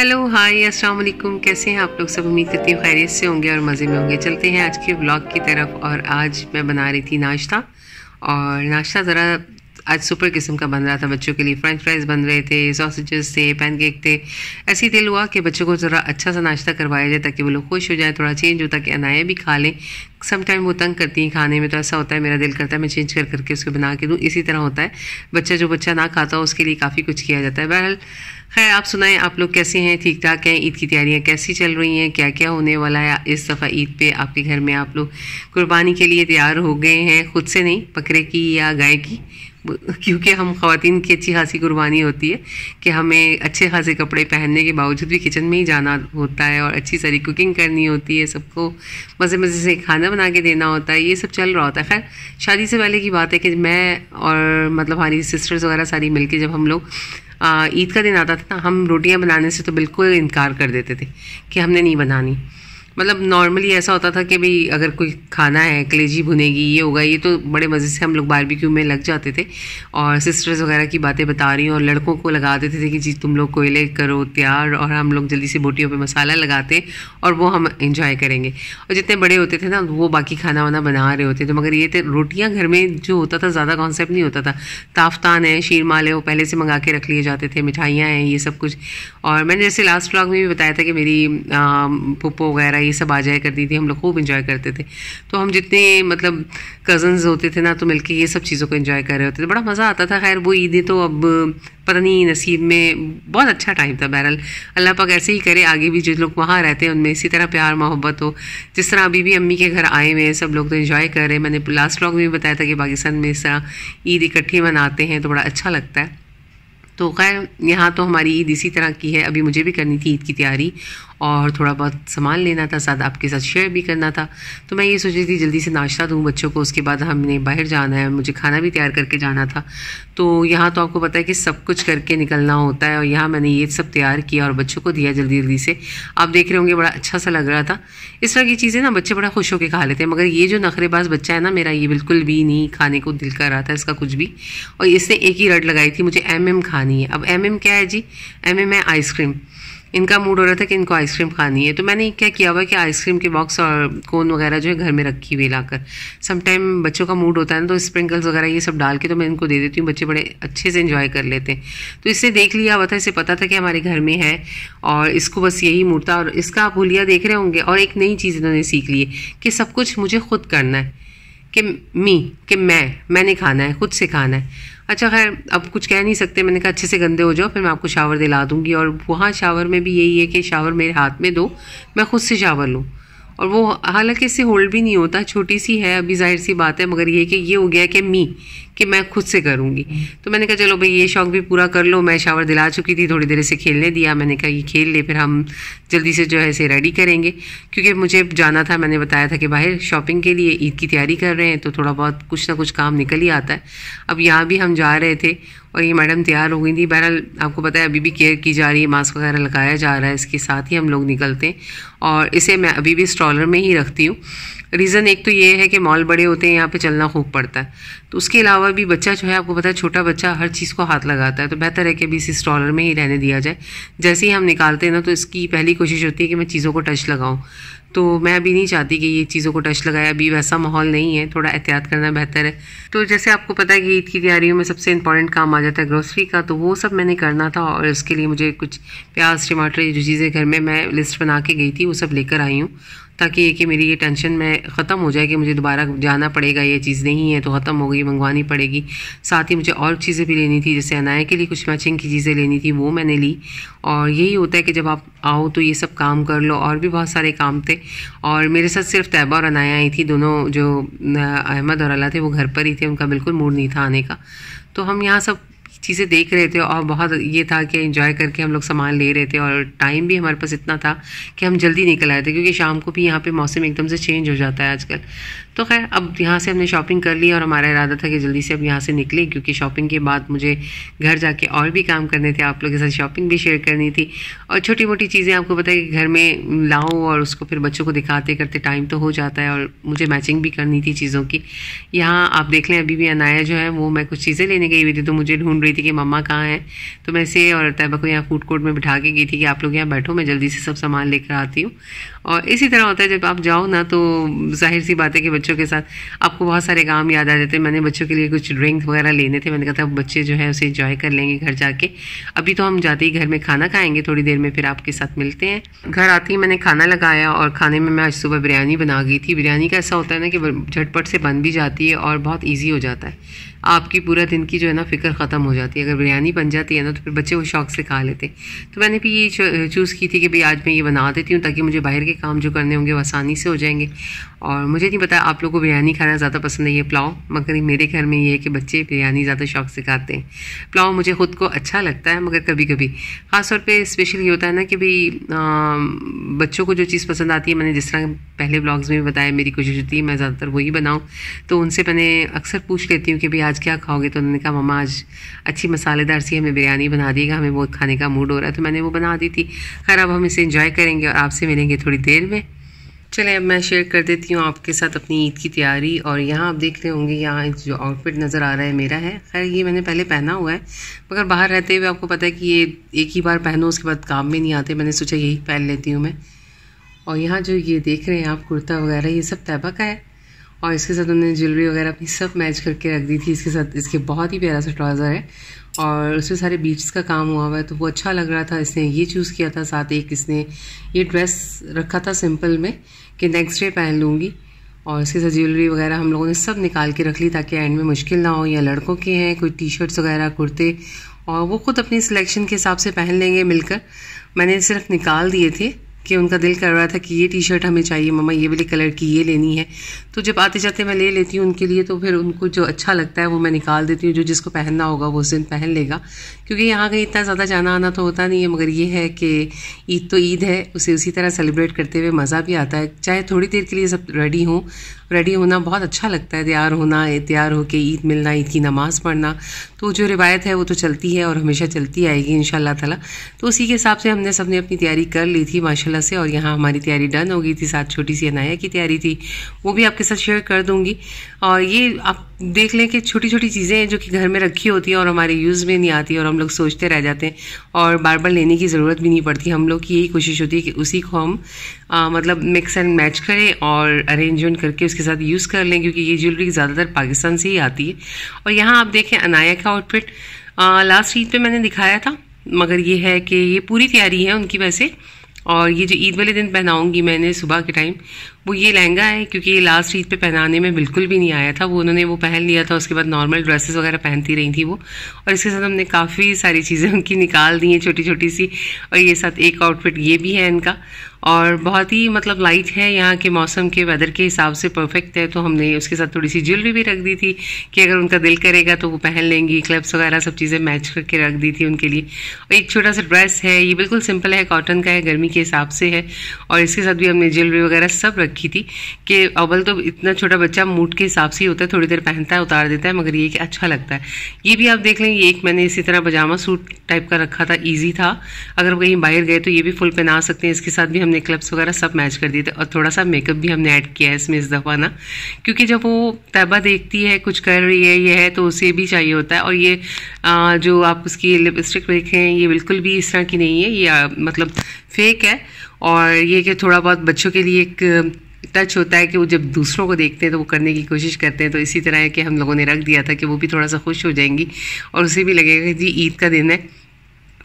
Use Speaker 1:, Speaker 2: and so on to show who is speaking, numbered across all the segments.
Speaker 1: Hello hi अस्सलाम वालेकुम। कैसे हैं आप लोग सब? उम्मीद करती हूँ खैरियत से होंगे और मज़े में होंगे। चलते हैं आज के व्लॉग की तरफ। और आज मैं बना रही थी नाश्ता, और नाश्ता ज़रा आज सुपर किस्म का बन रहा था। बच्चों के लिए फ्रेंच फ्राइज़ बन रहे थे, सॉसेजेस थे, पैनकेक थे। ऐसे ही दिल हुआ कि बच्चों को ज़रा अच्छा सा नाश्ता करवाया जाए ताकि वो लोग खुश हो जाए, थोड़ा चेंज हो, ताकि अनाया भी खा लें। सम टाइम वो तंग करती हैं खाने में, तो ऐसा होता है मेरा दिल करता है मैं चेंज कर करके उसको बना के दूँ। इसी तरह होता है, जो बच्चा ना खाता हो उसके लिए काफ़ी कुछ किया जाता है। बहरहाल खैर, आप सुनाएं, आप लोग कैसे हैं? ठीक ठाक हैं? ईद की तैयारियां कैसी चल रही हैं? क्या क्या होने वाला है इस दफ़ा ईद पे आपके घर में? आप लोग कुर्बानी के लिए तैयार हो गए हैं? खुद से नहीं, बकरे की या गाय की, क्योंकि हम ख़वातीन की अच्छी खासी कुर्बानी होती है कि हमें अच्छे खासे कपड़े पहनने के बावजूद भी किचन में ही जाना होता है और अच्छी सारी कुकिंग करनी होती है, सबको मज़े मज़े से खाना बना के देना होता है। ये सब चल रहा होता है। खैर, शादी से पहले की बात है कि मैं और मतलब हमारी सिस्टर्स वगैरह सारी मिलके जब हम लोग ईद का दिन आता था ना, हम रोटियां बनाने से तो बिल्कुल इनकार कर देते थे कि हमने नहीं बनानी। मतलब नॉर्मली ऐसा होता था कि भाई अगर कोई खाना है, कलेजी भुनेगी, ये होगा, ये तो बड़े मज़े से हम लोग बारबेक्यू में लग जाते थे और सिस्टर्स वगैरह की बातें बता रही हूँ, और लड़कों को लगा देते थे कि जी तुम लोग कोयले करो तैयार, और हम लोग जल्दी से बोटियों पे मसाला लगाते और वो हम इंजॉय करेंगे। और जितने बड़े होते थे ना, वो बाकी खाना वाना बना रहे होते थे। मगर ये थे रोटियाँ घर में जो होता था, ज़्यादा कॉन्सेप्ट नहीं होता था। ताफ्तान है, शीरमाल है, वो पहले से मंगा के रख लिए जाते थे, मिठाइयाँ हैं, ये सब कुछ। और मैंने जैसे लास्ट व्लॉग में भी बताया था कि मेरी पुप्पो वगैरह ये सब आ जाया करती थी, हम लोग खूब इंजॉय करते थे। तो हम जितने मतलब कज़न्स होते थे ना, तो मिलके ये सब चीज़ों को एंजॉय कर रहे होते थे, बड़ा मज़ा आता था। खैर, वो ईदें तो अब पता नहीं नसीब में, बहुत अच्छा टाइम था। बहरहाल अल्लाह पाक ऐसे ही करे, आगे भी जो लोग वहाँ रहते हैं उनमें इसी तरह प्यार मोहब्बत हो। जिस तरह अभी भी अम्मी के घर आए हुए हैं सब लोग, तो एंजॉय कर रहे हैं। मैंने लास्ट व्लॉग में भी बताया था कि पाकिस्तान में इस तरह ईद इकट्ठी मनाते हैं तो बड़ा अच्छा लगता है। तो खैर, यहाँ तो हमारी ईद इसी तरह की है। अभी मुझे भी करनी थी ईद की तैयारी और थोड़ा बहुत सामान लेना था, साथ आपके साथ शेयर भी करना था। तो मैं ये सोच रही थी जल्दी से नाश्ता दूँ बच्चों को, उसके बाद हमने बाहर जाना है, मुझे खाना भी तैयार करके जाना था। तो यहाँ तो आपको पता है कि सब कुछ करके निकलना होता है, और यहाँ मैंने ये सब तैयार किया और बच्चों को दिया जल्दी जल्दी से। आप देख रहे होंगे बड़ा अच्छा सा लग रहा था। इस तरह की चीज़ें ना बच्चे बड़ा खुश होकर खा लेते हैं, मगर ये जो नखरेबाज बच्चा है ना मेरा, ये बिल्कुल भी नहीं खाने को दिल कर रहा था इसका कुछ भी। और इसने एक ही रट लगाई थी, मुझे MM खानी है। अब MM क्या है जी? MM है आइसक्रीम। इनका मूड हो रहा था कि इनको आइसक्रीम खानी है, तो मैंने क्या किया हुआ है कि आइसक्रीम के बॉक्स और कोन वगैरह जो है घर में रखी हुई लाकर। सम टाइम बच्चों का मूड होता है ना, तो स्प्रिंकल्स वगैरह ये सब डाल के तो मैं इनको दे देती हूँ, बच्चे बड़े अच्छे से एंजॉय कर लेते हैं। तो इससे देख लिया हुआ था, इसे पता था कि हमारे घर में है और इसको बस यही मूड था। और इसका आप हुलिया देख रहे होंगे। और एक नई चीज़ इन्होंने सीख ली है कि सब कुछ मुझे खुद करना है, कि मैंने खाना है, खुद से खाना है। अच्छा खैर, अब कुछ कह नहीं सकते। मैंने कहा अच्छे से गंदे हो जाओ, फिर मैं आपको शावर दिला दूंगी। और वहाँ शावर में भी यही है कि शावर मेरे हाथ में दो, मैं खुद से शावर लूँ। और वो हालांकि इससे होल्ड भी नहीं होता, छोटी सी है अभी, जाहिर सी बात है, मगर ये कि ये हो गया कि मैं खुद से करूँगी। तो मैंने कहा चलो भाई ये शौक भी पूरा कर लो। मैं शावर दिला चुकी थी, थोड़ी देर से खेलने दिया। मैंने कहा ये खेल ले, फिर हम जल्दी से जो है इसे रेडी करेंगे, क्योंकि मुझे जाना था। मैंने बताया था कि बाहर शॉपिंग के लिए ईद की तैयारी कर रहे हैं, तो थोड़ा बहुत कुछ ना कुछ काम निकल ही आता है। अब यहाँ भी हम जा रहे थे और ये मैडम तैयार हो गई थी। बहरहाल आपको पता है अभी भी केयर की जा रही है, मास्क वगैरह लगाया जा रहा है, इसके साथ ही हम लोग निकलते हैं। और इसे मैं अभी भी स्ट्रॉलर में ही रखती हूँ। रीज़न एक तो ये है कि मॉल बड़े होते हैं, यहाँ पे चलना खूब पड़ता है। तो उसके अलावा भी बच्चा जो है, आपको पता है छोटा बच्चा हर चीज़ को हाथ लगाता है, तो बेहतर है कि अभी इसे स्ट्रॉलर में ही रहने दिया जाए। जैसे ही हम निकालते हैं ना, तो इसकी पहली कोशिश होती है कि मैं चीज़ों को टच लगाऊं। तो मैं अभी नहीं चाहती कि ये चीज़ों को टच लगाए, अभी वैसा माहौल नहीं है, थोड़ा एहतियात करना बेहतर है। तो जैसे आपको पता है कि ईद की तैयारियों में सबसे इंपॉर्टेंट काम आ जाता है ग्रोसरी का, तो वो सब मैंने करना था। और इसके लिए मुझे कुछ प्याज, टमाटर, जो चीज़ें घर में मैं लिस्ट बना के गई थी वो सब लेकर आई हूँ, ताकि कि मेरी ये टेंशन में ख़त्म हो जाए कि मुझे दोबारा जाना पड़ेगा, ये चीज़ नहीं है तो ख़त्म हो गई, मंगवानी पड़ेगी। साथ ही मुझे और चीज़ें भी लेनी थी, जैसे अनाया के लिए कुछ मैचिंग की चीज़ें लेनी थी, वो मैंने ली। और यही होता है कि जब आप आओ तो ये सब काम कर लो। और भी बहुत सारे काम थे, और मेरे साथ सिर्फ तैयबा और अनाया आई थी। दोनों जो अहमद और अल्लाह थे वो घर पर ही थे, उनका बिल्कुल मूड नहीं था आने का। तो हम यहाँ सब चीज़ें देख रहे थे और बहुत ये था कि एंजॉय करके हम लोग सामान ले रहे थे। और टाइम भी हमारे पास इतना था कि हम जल्दी निकल आए थे, क्योंकि शाम को भी यहाँ पे मौसम एकदम से चेंज हो जाता है आजकल। तो खैर अब यहाँ से हमने शॉपिंग कर ली और हमारा इरादा था कि जल्दी से अब यहाँ से निकलें, क्योंकि शॉपिंग के बाद मुझे घर जाके और भी काम करने थे, आप लोगों के साथ शॉपिंग भी शेयर करनी थी और छोटी मोटी चीज़ें आपको पता है कि घर में लाऊं और उसको फिर बच्चों को दिखाते करते टाइम तो हो जाता है और मुझे मैचिंग भी करनी थी चीज़ों की। यहाँ आप देख लें अभी भी अनाया जो है वो मैं कुछ चीज़ें लेने गई हुई थी, तो मुझे ढूंढ रही थी कि मम्मा कहाँ है, तो मैं इसे और तैयबा को यहाँ फूड कोर्ट में बिठा के गई थी कि आप लोग यहाँ बैठो, मैं जल्दी से सब सामान लेकर आती हूँ। और इसी तरह होता है जब आप जाओ ना, तो जाहिर सी बात है कि बच्चों के साथ आपको बहुत सारे काम याद आ जाते हैं। मैंने बच्चों के लिए कुछ ड्रिंक वगैरह लेने थे, मैंने कहा था बच्चे जो है उसे एंजॉय कर लेंगे घर जाके। अभी तो हम जाते ही घर में खाना खाएंगे, थोड़ी देर में फिर आपके साथ मिलते हैं। घर आते ही मैंने खाना लगाया और खाने में मैं आज सुबह बिरयानी बना गई थी। बिरयानी का ऐसा होता है ना कि झटपट से बन भी जाती है और बहुत ईजी हो जाता है, आपकी पूरा दिन की जो है ना फ़िक्र ख़त्म हो जाती है। अगर बिरयानी बन जाती है ना तो फिर बच्चे वो शौक से खा लेते। तो मैंने भी ये चूज़ की थी कि भाई आज मैं ये बना देती हूँ ताकि मुझे बाहर के काम जो करने होंगे वो आसानी से हो जाएंगे। और मुझे नहीं पता आप लोगों को बिरयानी खाना ज़्यादा पसंद है ये पुलाव, मगर मेरे घर में ये है कि बच्चे बिरयानी ज़्यादा शौक से खाते हैं। पुलाव मुझे ख़ुद को अच्छा लगता है, मगर कभी कभी ख़ास तौर पे स्पेशल ये होता है ना कि भाई बच्चों को जो चीज़ पसंद आती है, मैंने जिस तरह पहले ब्लॉग्स में बताया मेरी कोशिश होती है मैं ज़्यादातर वही बनाऊँ। तो उनसे मैंने अक्सर पूछ लेती हूँ कि भाई आज क्या खाओगे, तो उन्होंने कहा मम्मा आज अच्छी मसालेदार सी हमें बिरयानी बना दिएगा, हमें बहुत खाने का मूड हो रहा है, तो मैंने वो बना दी थी। खैर अब हम इसे एंजॉय करेंगे और आपसे मिलेंगे थोड़ी देर में। चलें अब मैं शेयर कर देती हूँ आपके साथ अपनी ईद की तैयारी। और यहाँ आप देख रहे होंगे यहाँ जो आउटफिट नज़र आ रहा है मेरा है, खैर ये मैंने पहले पहना हुआ है, मगर बाहर रहते हुए आपको पता है कि ये एक ही बार पहनो उसके बाद काम में नहीं आते, मैंने सोचा यही पहन लेती हूँ मैं। और यहाँ जो ये देख रहे हैं आप कुर्ता वगैरह ये सब तैयबा का है और इसके साथ उन्होंने ज्वेलरी वगैरह अपनी सब मैच करके रख दी थी। इसके साथ इसके बहुत ही प्यारा सा ट्राउज़र है और उसमें सारे बीट्स का काम हुआ हुआ है, तो वो अच्छा लग रहा था, इसने ये चूज़ किया था। साथ एक इसने ये ड्रेस रखा था सिंपल में कि नेक्स्ट डे पहन लूँगी, और इसके साथ ज्वेलरी वगैरह हम लोगों ने सब निकाल के रख ली ताकि एंड में मुश्किल ना हो। या लड़कों के हैं कोई टी शर्ट्स वगैरह कुर्ते, और वो खुद अपनी सिलेक्शन के हिसाब से पहन लेंगे मिलकर। मैंने सिर्फ निकाल दिए थे कि उनका दिल कर रहा था कि ये टी शर्ट हमें चाहिए मम्मा, ये वाली कलर की ये लेनी है, तो जब आते जाते मैं ले लेती हूँ उनके लिए, तो फिर उनको जो अच्छा लगता है वो मैं निकाल देती हूँ। जो जिसको पहनना होगा वो उस दिन पहन लेगा, क्योंकि यहाँ कहीं इतना ज़्यादा जाना आना तो होता नहीं है, मगर ये है कि ईद तो ईद है, उसे उसी तरह सेलिब्रेट करते हुए मज़ा भी आता है। चाहे थोड़ी देर के लिए सब रेडी होना बहुत अच्छा लगता है, तैयार होना, तैयार होकर ईद मिलना, ईद की नमाज़ पढ़ना, तो जो रिवायत है वो तो चलती है और हमेशा चलती आएगी इंशाल्लाह ताला। तो उसी के हिसाब से हमने सबने अपनी तैयारी कर ली थी माशाल्लाह से, और यहाँ हमारी तैयारी डन हो गई थी। साथ छोटी सी अनाया की तैयारी थी, वो भी आपके साथ शेयर कर दूँगी। और ये आप देख लें कि छोटी छोटी चीज़ें हैं जो कि घर में रखी होती हैं और हमारे यूज़ में नहीं आती और हम लोग सोचते रह जाते हैं और बार बार लेने की ज़रूरत भी नहीं पड़ती। हम लोग की यही कोशिश होती है कि उसी को हम मतलब मिक्स एंड मैच करें और अरेंजमेंट करके उसके साथ यूज़ कर लें, क्योंकि ये ज्वेलरी ज़्यादातर पाकिस्तान से ही आती है। और यहाँ आप देखें अनाया का आउटफिट लास्ट ईद पे मैंने दिखाया था, मगर ये है कि ये पूरी तैयारी है उनकी वैसे। और ये जो ईद वाले दिन पहनाऊंगी मैंने सुबह के टाइम, वो ये लहंगा है, क्योंकि ये लास्ट ईद पे पहनाने में बिल्कुल भी नहीं आया था, वो उन्होंने वो पहन लिया था। उसके बाद नॉर्मल ड्रेसेस वगैरह पहनती रही थी वो, और इसके साथ हमने काफ़ी सारी चीज़ें उनकी निकाल दी हैं छोटी छोटी सी। और ये साथ एक आउटफिट ये भी है इनका, और बहुत ही मतलब लाइट है, यहाँ के मौसम के वेदर के हिसाब से परफेक्ट है। तो हमने उसके साथ थोड़ी सी ज्वेलरी भी रख दी थी कि अगर उनका दिल करेगा तो वो पहन लेंगी। क्लिप्स वगैरह सब चीज़ें मैच करके रख दी थी उनके लिए। और एक छोटा सा ड्रेस है, ये बिल्कुल सिंपल है, कॉटन का है, गर्मी के हिसाब से है। और इसके साथ भी हमने ज्वेलरी वगैरह सब रखी थी कि अव्वल तो इतना छोटा बच्चा मूड के हिसाब से ही होता है, थोड़ी देर पहनता है उतार देता है, मगर ये कि अच्छा लगता है। ये भी आप देख लें, ये एक मैंने इसी तरह पजामा सूट टाइप का रखा था, ईजी था, अगर कहीं बाहर गए तो ये भी फुल पहना सकते हैं। इसके साथ भी हमने क्लिप्स वगैरह सब मैच कर दिए थे, और थोड़ा सा मेकअप भी हमने ऐड किया है इसमें इस दफ़ा ना, क्योंकि जब वो तैयबा देखती है कुछ कर रही है ये है तो उसे भी चाहिए होता है। और ये जो आप उसकी लिपस्टिक देखें ये बिल्कुल भी इस तरह की नहीं है, ये मतलब फेक है। और ये कि थोड़ा बहुत बच्चों के लिए एक टच होता है कि वो जब दूसरों को देखते हैं तो वो करने की कोशिश करते हैं, तो इसी तरह है कि हम लोगों ने रख दिया था कि वो भी थोड़ा सा खुश हो जाएंगी और उसे भी लगेगा कि जी ईद का दिन है।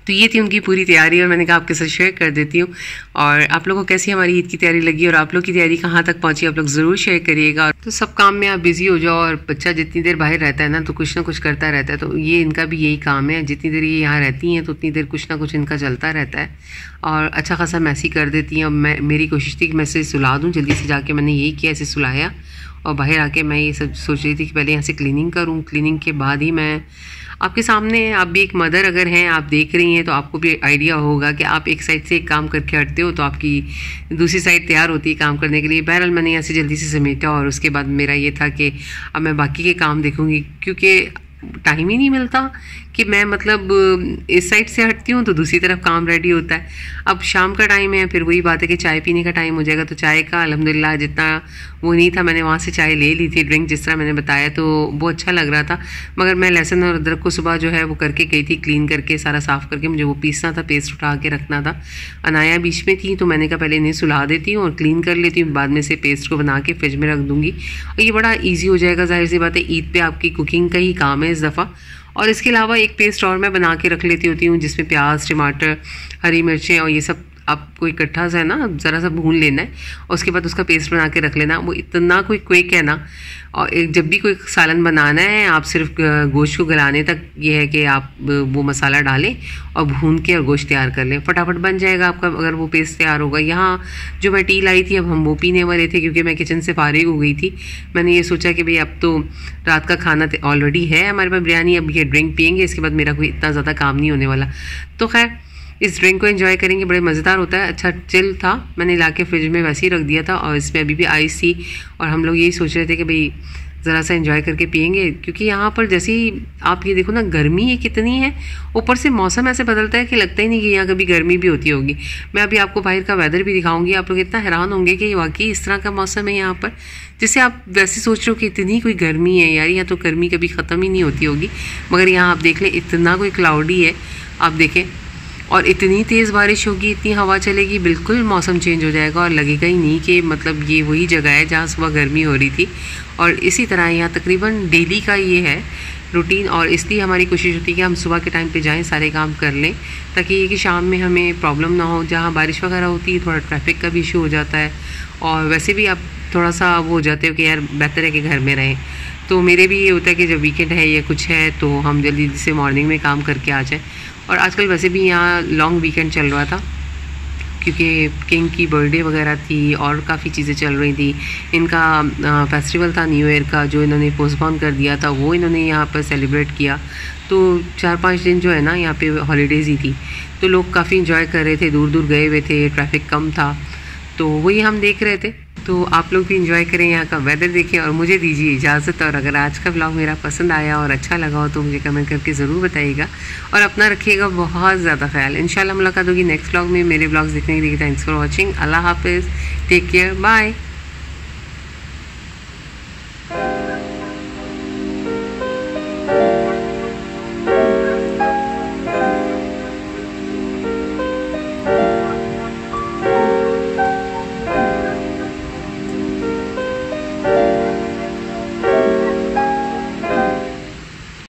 Speaker 1: तो ये थी उनकी पूरी तैयारी, और मैंने कहा आपके साथ शेयर कर देती हूँ। और आप लोगों को कैसी हमारी ईद की तैयारी लगी और आप लोग की तैयारी कहाँ तक पहुँची, आप लोग ज़रूर शेयर करिएगा। तो सब काम में आप बिज़ी हो जाओ, और बच्चा जितनी देर बाहर रहता है ना तो कुछ ना कुछ करता रहता है, तो ये इनका भी यही काम है। जितनी देर ये यहाँ रहती हैं तो उतनी देर कुछ ना कुछ इनका चलता रहता है, और अच्छा खासा मैसी कर देती हैं। और मेरी कोशिश थी कि मैं इसे सुला दूँ जल्दी से जाके, मैंने यही किया, इसे सुलाया। और बाहर आके मैं ये सब सोच रही थी कि पहले यहाँ से क्लीनिंग करूँ, क्लीनिंग के बाद ही मैं आपके सामने है, आप भी एक मदर अगर हैं, आप देख रही हैं तो आपको भी आइडिया होगा कि आप एक साइड से एक काम करके हटते हो तो आपकी दूसरी साइड तैयार होती है काम करने के लिए। बहरहाल मैंने यहाँ से जल्दी से समेटा और उसके बाद मेरा ये था कि अब मैं बाकी के काम देखूँगी, क्योंकि टाइम ही नहीं मिलता कि मैं मतलब इस साइड से हटती हूँ तो दूसरी तरफ काम रेडी होता है। अब शाम का टाइम है, फिर वही बात है कि चाय पीने का टाइम हो जाएगा, तो चाय का अल्हम्दुलिल्लाह जितना वो नहीं था, मैंने वहाँ से चाय ले ली थी, ड्रिंक जिस तरह मैंने बताया, तो वो अच्छा लग रहा था। मगर मैं लहसुन और अदरक को सुबह जो है वो करके गई थी, क्लीन करके सारा साफ़ करके, मुझे वो पीसना था, पेस्ट उठा के रखना था। अनाया बीच में थी तो मैंने कहा पहले इन्हें सुला देती हूँ और क्लीन कर लेती हूँ, बाद में से पेस्ट को बना के फ्रिज में रख दूँगी और ये बड़ा ईजी हो जाएगा। जाहिर सी बात है ईद पर आपकी कुकिंग का ही काम है इस दफ़ा। और इसके अलावा एक पेस्ट और मैं बना के रख लेती होती हूँ जिसमें प्याज, टमाटर, हरी मिर्चें और ये सब आपको इकट्ठा सा है ना ज़रा सा भून लेना है और उसके बाद उसका पेस्ट बना के रख लेना। वो इतना कोई क्विक है ना। और जब भी कोई सालन बनाना है आप सिर्फ गोश्त को गलाने तक ये है कि आप वो मसाला डालें और भून के और गोश्त तैयार कर लें, फटाफट बन जाएगा आपका अगर वो पेस्ट तैयार होगा। यहाँ जो मैं टी लाई थी अब हम वो पीने वाले थे क्योंकि मैं किचन से फारिग हो गई थी। मैंने ये सोचा कि भाई अब तो रात का खाना ऑलरेडी है हमारे पास बिरयानी, अब ये ड्रिंक पियेंगे, इसके बाद मेरा कोई इतना ज़्यादा काम नहीं होने वाला। तो खैर इस ड्रिंक को एंजॉय करेंगे, बड़े मज़ेदार होता है, अच्छा चिल था। मैंने ला के फ्रिज में वैसे ही रख दिया था और इसमें अभी भी आइस थी और हम लोग यही सोच रहे थे कि भाई ज़रा सा एंजॉय करके पियेंगे, क्योंकि यहाँ पर जैसे ही आप ये देखो ना गर्मी है कितनी है, ऊपर से मौसम ऐसे बदलता है कि लगता ही नहीं कि यहाँ कभी गर्मी भी होती होगी। मैं अभी आपको बाहर का वेदर भी दिखाऊंगी, आप लोग इतना हैरान होंगे कि वाकई इस तरह का मौसम है यहाँ पर, जिससे आप वैसे सोच रहे हो कि इतनी कोई गर्मी है यार, यहाँ तो गर्मी कभी ख़त्म ही नहीं होती होगी। मगर यहाँ आप देख लें इतना कोई क्लाउडी है, आप देखें, और इतनी तेज़ बारिश होगी, इतनी हवा चलेगी, बिल्कुल मौसम चेंज हो जाएगा और लगेगा ही नहीं कि मतलब ये वही जगह है जहाँ सुबह गर्मी हो रही थी। और इसी तरह यहाँ तकरीबन डेली का ये है रूटीन, और इसलिए हमारी कोशिश होती है कि हम सुबह के टाइम पे जाएं, सारे काम कर लें, ताकि ये कि शाम में हमें प्रॉब्लम ना हो। जहाँ बारिश वगैरह होती है थोड़ा ट्रैफिक का भी इशू हो जाता है और वैसे भी आप थोड़ा सा वो हो जाते हो कि यार बेहतर है कि घर में रहें। तो मेरे भी ये होता है कि जब वीकेंड है या कुछ है तो हम जल्दी से मॉर्निंग में काम करके आ जाएँ। और आजकल वैसे भी यहाँ लॉन्ग वीकेंड चल रहा था क्योंकि किंग की बर्थडे वगैरह थी और काफ़ी चीज़ें चल रही थी। इनका फेस्टिवल था न्यू ईयर का जो इन्होंने पोस्टपोन कर दिया था, वो इन्होंने यहाँ पर सेलिब्रेट किया। तो 4-5 दिन जो है ना यहाँ पे हॉलीडेज़ ही थी, तो लोग काफ़ी इंजॉय कर रहे थे, दूर दूर गए हुए थे, ट्रैफिक कम था, तो वही हम देख रहे थे। तो आप लोग भी इंजॉय करें, यहाँ का वेदर देखें और मुझे दीजिए इजाज़त। और अगर आज का व्लॉग मेरा पसंद आया और अच्छा लगा हो तो मुझे कमेंट करके ज़रूर बताइएगा और अपना रखिएगा बहुत ज़्यादा ख्याल। इंशाल्लाह मुलाकात होगी नेक्स्ट व्लॉग में। मेरे व्लॉग्स देखने के लिए थैंक्स फॉर वॉचिंग। अल्लाह हाफिज़, टेक केयर, बाय।